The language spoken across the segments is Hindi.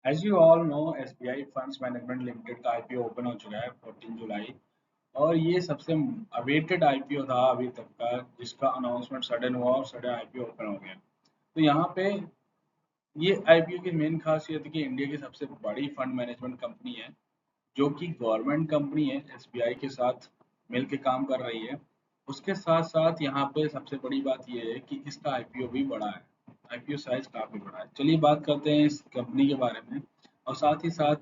As you all know, SBI Funds Management Limited का IPO ओपन हो चुका है 14 जुलाई। और ये सबसे अवेटेड IPO था अभी तक का, जिसका अनाउंसमेंट सडन हुआ और सडन IPO ओपन हो गया। तो यहाँ पे ये IPO की मेन खासियत है कि इंडिया की सबसे बड़ी फंड मैनेजमेंट कंपनी है, जो कि गवर्नमेंट कंपनी है, एसबीआई के साथ मिल के काम कर रही है। उसके साथ साथ यहाँ पे सबसे बड़ी बात ये है कि इसका आईपीओ भी बड़ा है। आईपीओ साइज काफी बड़ा है। चलिए बात करते हैं इस कंपनी के बारे में, और साथ ही साथ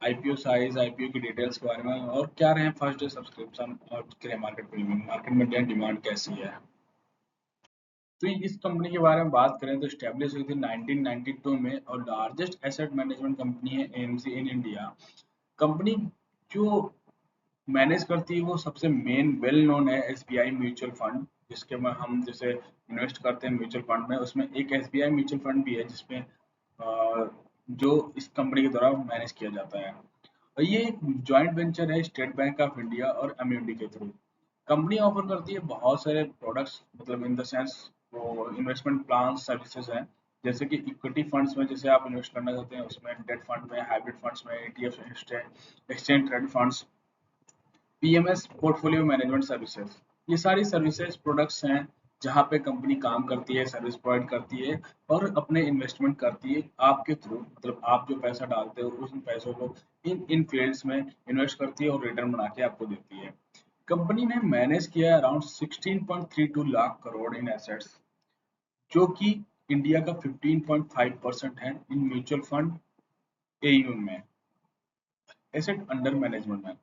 आईपीओ साइज, आईपीओ की डिटेल्स के बारे में, और क्या रहे फर्स्ट डे सब्सक्रिप्शन और ग्रे मार्केट प्रीमियम, मार्केट में डिमांड कैसी है। तो इस कंपनी के बारे में बात करें तो स्टैब्लिश हुई थी 1992 में, और लार्जेस्ट एसेट मैनेजमेंट कंपनी है एएमसी इन इंडिया। कंपनी जो मैनेज करती है वो सबसे मेन वेल नोन है एसबीआई म्यूचुअल फंड, जिसके में हम जैसे इन्वेस्ट करते हैं म्यूचुअल फंड में, उसमें एक एसबीआई म्यूचुअल फंड भी है जिसमें जो इस कंपनी के द्वारा मैनेज किया जाता है। और ये एक जॉइंट वेंचर है स्टेट बैंक ऑफ इंडिया और एमयूडी के थ्रू। कंपनी ऑफर करती है बहुत सारे प्रोडक्ट्स, मतलब इन द सेंस वो इन्वेस्टमेंट प्लान सर्विसेज हैं, जैसे कि इक्विटी फंड्स में जैसे आप इन्वेस्ट करना चाहते हैं उसमें, डेट फंड में, हाइब्रिड फंड्स में, ETF, exchange trade funds, PMS portfolio management services. ये सारी सर्विसेज प्रोडक्ट्स हैं जहाँ पे कंपनी काम करती है, सर्विस प्रोवाइड करती है और अपने इन्वेस्टमेंट करती है आपके थ्रू, मतलब आप जो पैसा डालते हो उन पैसों को इन इन फील्ड्स में इन्वेस्ट करती है और रिटर्न बना के आपको देती है। कंपनी ने मैनेज किया अराउंड 16.32 लाख करोड़ इन एसेट्स, जो कि इंडिया का 15.5% है इन म्यूचुअल फंड एयूएम में, एसेट अंडर मैनेजमेंट में।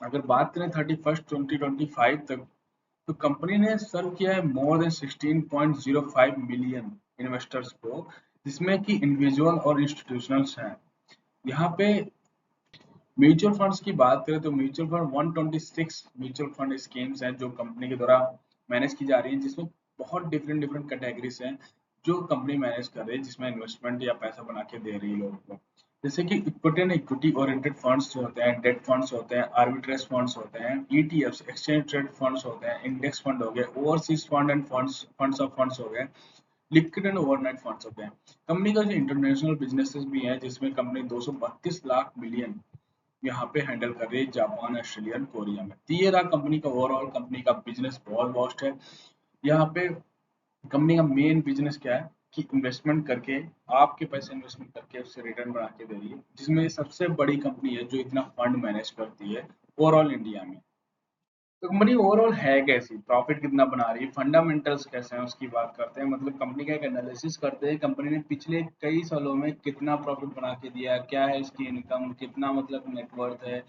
अगर बात करें 31 2025 तक, तो कंपनी ने सर्व किया है मोर देन 16.05 मिलियन इन्वेस्टर्स को, जिसमें कि इंडिविजुअल और इंस्टीट्यूशनल्स हैं। यहाँ पे म्यूचुअल फंड्स की बात करें तो mutual fund 126 mutual fund schemes हैं जो कंपनी के द्वारा मैनेज की जा रही हैं, जिसमें बहुत डिफरेंट डिफरेंट कैटेगरीज हैं जो कंपनी मैनेज कर रही है, जिसमें इन्वेस्टमेंट या पैसा बना के दे रही है लोगों को। जैसे कि equity and equity oriented funds जो होते हैं, डेट फंड्स होते हैं, आर्बिट्रेज फंड्स होते हैं, ईटीएफ्स एक्सचेंज ट्रेड फंड्स होते हैं, इंडेक्स फंड हो गए, overseas fund end funds of funds हो गए, लिक्विड एंड ओवरनाइट फंड्स होते हैं। कंपनी का जो इंटरनेशनल बिजनेसेस भी है, जिसमें कंपनी 232 लाख मिलियन यहाँ पे हैंडल कर रही है जापान, ऑस्ट्रेलिया, कोरिया में। तो ये रहा कंपनी का ओवरऑल, कंपनी का बिजनेस बहुत वास्ट है। यहाँ पे कंपनी का मेन बिजनेस क्या है कि इन्वेस्टमेंट करके, आपके पैसे इन्वेस्टमेंट करके उससे रिटर्न बना के दे रही है, जिसमें ये सबसे बड़ी कंपनी है जो इतना फंड मैनेज करती है ओवरऑल इंडिया में। तो कंपनी ओवरऑल है कैसी, प्रॉफिट कितना बना रही है, फंडामेंटल्स कैसे हैं उसकी बात करते हैं। मतलब कंपनी का एक एनालिसिस करते हैं, कंपनी ने पिछले कई सालों में कितना प्रॉफिट बना के दिया, क्या है इसकी इनकम, कितना मतलब नेटवर्थ है,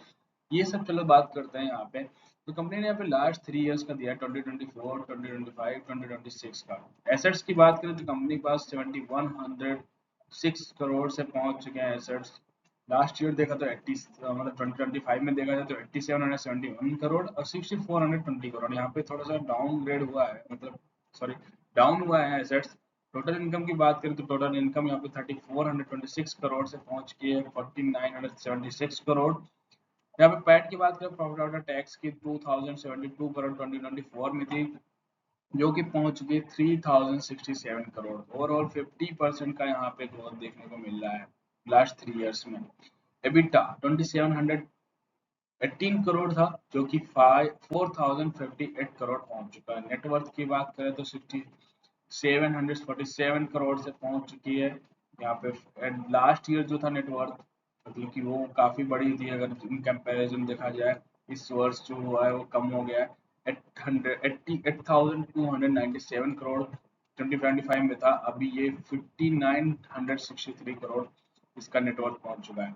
ये सब चलो बात करते हैं यहाँ पे। तो कंपनी ने यहाँ पे लास्ट 3 इयर्स का दिया है, 2024, 2025, 2026 का। एसेट्स की बात करें तो कंपनी के पास 7106 करोड़ से पहुंच चुके हैं एसेट्स। लास्ट ईयर देखा तो 80, मतलब 2025 में देखा जाए तो 8771 करोड़ और 6420 करोड़। यहाँ पे थोड़ा सा डाउनग्रेड हुआ है, मतलब सॉरी, डाउन हुआ है एसेट्स। टोटल इनकम की बात करें तो टोटल इनकम यहाँ पे 3426 करोड़ से पहुंच के 4976 करोड़। यहाँ पे पैट की बात करें, प्रॉफिट आफ्टर टैक्स की, 2072 करोड़ 2024 में थी, जो कि पहुंच गई 3067 करोड़। ओवरऑल 50% का यहाँ पे ग्रोथ देखने को मिल रहा है लास्ट 3 इयर्स में। एबिटा 2718 करोड़ था, जो कि 4058 करोड़ पहुंच चुका है। नेटवर्थ की बात करें तो 6747 करोड़ से पहुंच चुकी है यहाँ पे। लास्ट ईयर जो था नेटवर्थ, मतलब कि वो काफी बड़ी थी, अगर इन कंपैरिजन देखा जाए इस वर्ष जो हुआ है वो कम हो गया है। 8297 करोड़ 2025 में था, अभी ये 5963 करोड़ इसका नेटवर्थ पहुंच चुका है।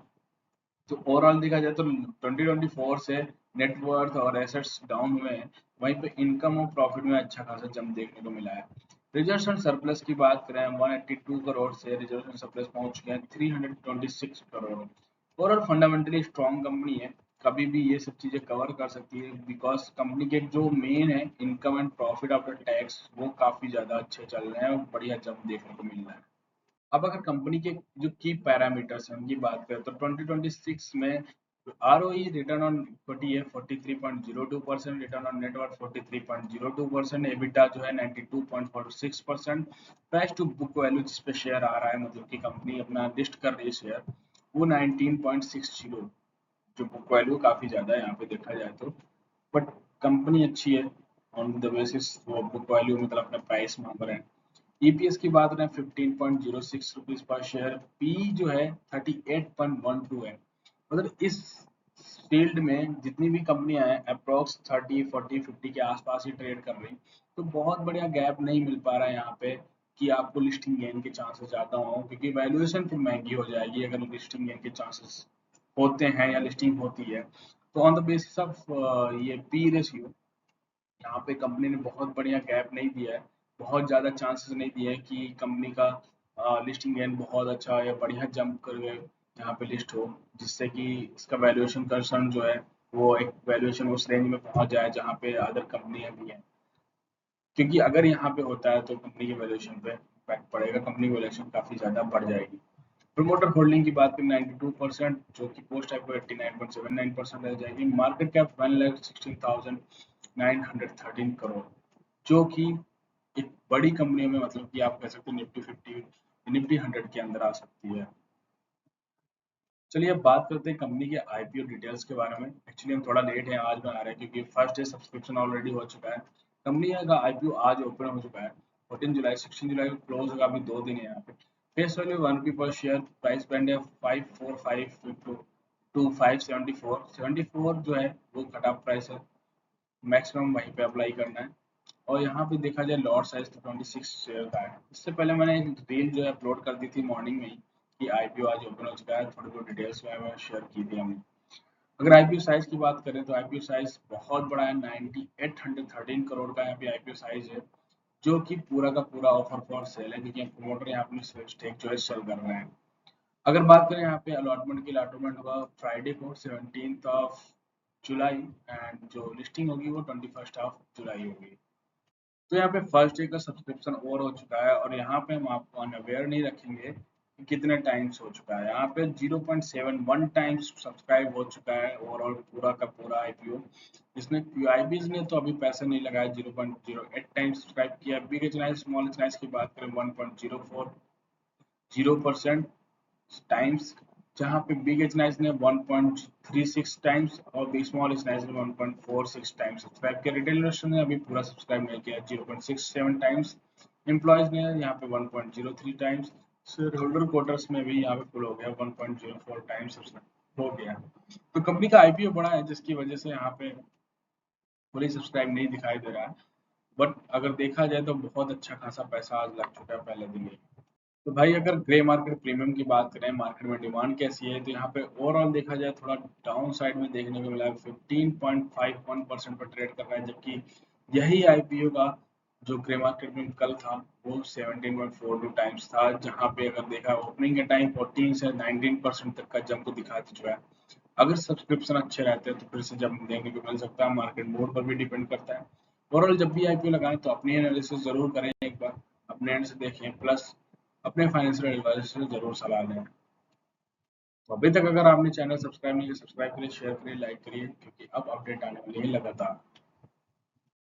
तो ओवरऑल देखा जाए तो 2024 से नेटवर्थ और एसेट्स डाउन हुए हैं, वहीं पे इनकम और प्रॉफिट में अच्छा खासा जंप देखने को मिला है। रिजर्व्स एंड सरप्लस की बात करें, 182 करोड़ से रिजर्व्स एंड सरप्लस पहुंच चुके हैं 326 crore. Overall fundamentally strong company है, कभी भी ये सब चीजें कवर कर सकती है, बिकॉज कंपनी के जो मेन है income and profit after tax वो काफी ज्यादा अच्छे चल रहे हैं और बढ़िया जंप देखने को मिल रहा है। अब अगर कंपनी के जो की पैरामीटर्स हैं उनकी बात करें तो 2026 में ROE रिटर्न ऑन इक्विटी है 43.02%, return on net worth 43.02%, EBITDA जो है 92.46%, प्राइस टू बुक वैल्यू जिस पे शेयर आ रहा है मतलब कि कंपनी अपना लिस्ट कर रही है शेयर वो 19.60, जो बुक वैल्यू काफी ज्यादा है यहाँ पे देखा जाए तो, बट कंपनी अच्छी है ऑन द बेसिस वो बुक वैल्यू मतलब अपना प्राइस मांग रहे हैं। ईपीएस की बात करें 15.06 रुपीज पर शेयर, पी जो है 38.12 है। मतलब इस फील्ड में जितनी भी कंपनियां हैं अप्रोक्स 30 40 50 के आसपास ही ट्रेड कर रही, तो बहुत बढ़िया गैप नहीं मिल पा रहा है यहाँ पे कि आपको लिस्टिंग गेन के चांसेस ज्यादा हों, क्योंकि वैल्यूएशन फिर महंगी हो जाएगी अगर लिस्टिंग गेन के चांसेस होते हैं या लिस्टिंग होती है। तो ऑन द बेसिस ऑफ ये पी रेशियो यहाँ पे कंपनी ने बहुत बढ़िया गैप नहीं दिया है, बहुत ज़्यादा चांसेस नहीं दिए हैं कि कंपनी का लिस्टिंग गेन बहुत अच्छा या बढ़िया जंप कर यहाँ पे लिस्ट हो, जिससे कि इसका वैल्यूएशन कंसर्न जो है वो एक वैल्यूएशन उस रेंज में पहुंच जाए जहाँ पे अदर कंपनियां भी हैं, क्योंकि अगर यहाँ पे होता है तो कंपनी के वैल्यूएशन पे इम्पैक्ट पड़ेगा, कंपनी की वैल्यूएशन काफ़ी ज़्यादा बढ़ जाएगी। प्रमोटर होल्डिंग की बात करें 92%, जो कि पोस्ट टाइप को 89.79% रह जाएगी। मार्केट कैप 1,16,913 करोड़, जो कि एक बड़ी कंपनियों में मतलब कि आप कह सकते हैं निफ्टी 50 निफ्टी 100 के अंदर आ सकती है। चलिए अब बात करते हैं कंपनी के आईपीओ डिटेल्स के बारे में। एक्चुअली हम थोड़ा लेट हैं आज में आ रहे हैं क्योंकि फर्स्ट डे सब्सक्रिप्शन ऑलरेडी हो चुका है। कंपनी का आईपीओ आज ओपन हो चुका है 14 जुलाई, 16 जुलाई को क्लोज होगा, अभी 2 दिन है यहाँ पे। फेस वैल्यू 1 रुपये पर शेयर, प्राइस बैंड है 545 टू 574, 74 जो है वो कट ऑफ प्राइस है, मैक्सिमम वहीं पे अप्लाई करना है। और यहाँ पे देखा जाए लॉट साइज तो 26 शेयर का है। इससे पहले मैंने एक रील जो है अपलोड कर दी थी मॉर्निंग में ही कि आईपीओ आज ओपन हो चुका है, थोड़ी बहुत डिटेल्स में शेयर की थी हमने। अगर आईपीओ साइज की बात करें तो आईपीओ साइज बहुत बड़ा है, 9813 करोड़ का यहाँ पे आईपीओ साइज है, जो कि पूरा का पूरा ऑफर फॉर सेल है क्योंकि प्रमोटर यहाँ अपनी स्टेक जो है सेल कर रहे हैं। अगर बात करें यहाँ पे अलॉटमेंट की, अलॉटमेंट होगा फ्राइडे को 17th ऑफ जुलाई, एंड जो लिस्टिंग होगी वो 21st ऑफ जुलाई होगी। तो यहाँ पे फर्स्ट डे का सब्सक्रिप्शन ओवर हो चुका है और यहाँ पे हम आपको अनअवेयर नहीं रखेंगे कि कितने टाइम्स हो चुका है। यहाँ पे 0.71 टाइम्स सब्सक्राइब हो चुका है ओवरऑल पूरा का पूरा आईपीओ। इसमें क्यूआईबीज ने तो अभी पैसा नहीं लगाया, 0.08 टाइम्स सब्सक्राइब किया। बिग एच स्मॉल एच की बात करें 1.040% टाइम्स, जहाँ पे बिग एच नाइस ने 1.36 टाइम्स और बिग स्मॉल एच नाइस ने 1.46 टाइम्स सब्सक्राइब किया। रिटेल इन्वेस्टर ने अभी पूरा सब्सक्राइब नहीं किया, 0.67 टाइम्स। एम्प्लॉयज ने यहाँ पे 1.03 टाइम्स। शेयर होल्डर क्वार्टर्स में भी यहाँ पे फुल हो गया, 1.04 टाइम्स सब्सक्राइब हो गया। तो कंपनी का आईपीओ बड़ा है जिसकी वजह से यहाँ पे फुली सब्सक्राइब नहीं दिखाई दे रहा है, बट अगर देखा जाए तो बहुत अच्छा खासा पैसा आज लग चुका है पहले दिन ही। तो भाई अगर ग्रे मार्केट प्रीमियम की बात करें, मार्केट में डिमांड कैसी है, तो यहाँ पे ओवरऑल देखा जाए थोड़ा डाउन साइड में देखने को मिला है, 15.51% पर ट्रेड कर रहा है, जबकि यही आईपीओ का जो ग्रे मार्केट में कल था वो 17.42 टाइम्स था, जहाँ पे अगर देखा ओपनिंग के टाइम 14 से 19% तक का जंप दिखा चुका है। अगर सब्सक्रिप्शन अच्छे रहते हैं तो फिर से जंप देखने को मिल सकता है, मार्केट मोड पर भी डिपेंड करता है। ओवरऑल जब भी आईपीओ लगाएं तो अपनी एनालिसिस जरूर करें, एक बार अपने एंड से देखें, प्लस अपने फाइनेंशियल एडवाइजर से जरूर सलाह लें। तो अभी तक अगर आपने चैनल सब्सक्राइब नहीं किया, सब्सक्राइब करिए, शेयर करिए, लाइक करिए, क्योंकि अब अपडेट आने वाली है लगातार।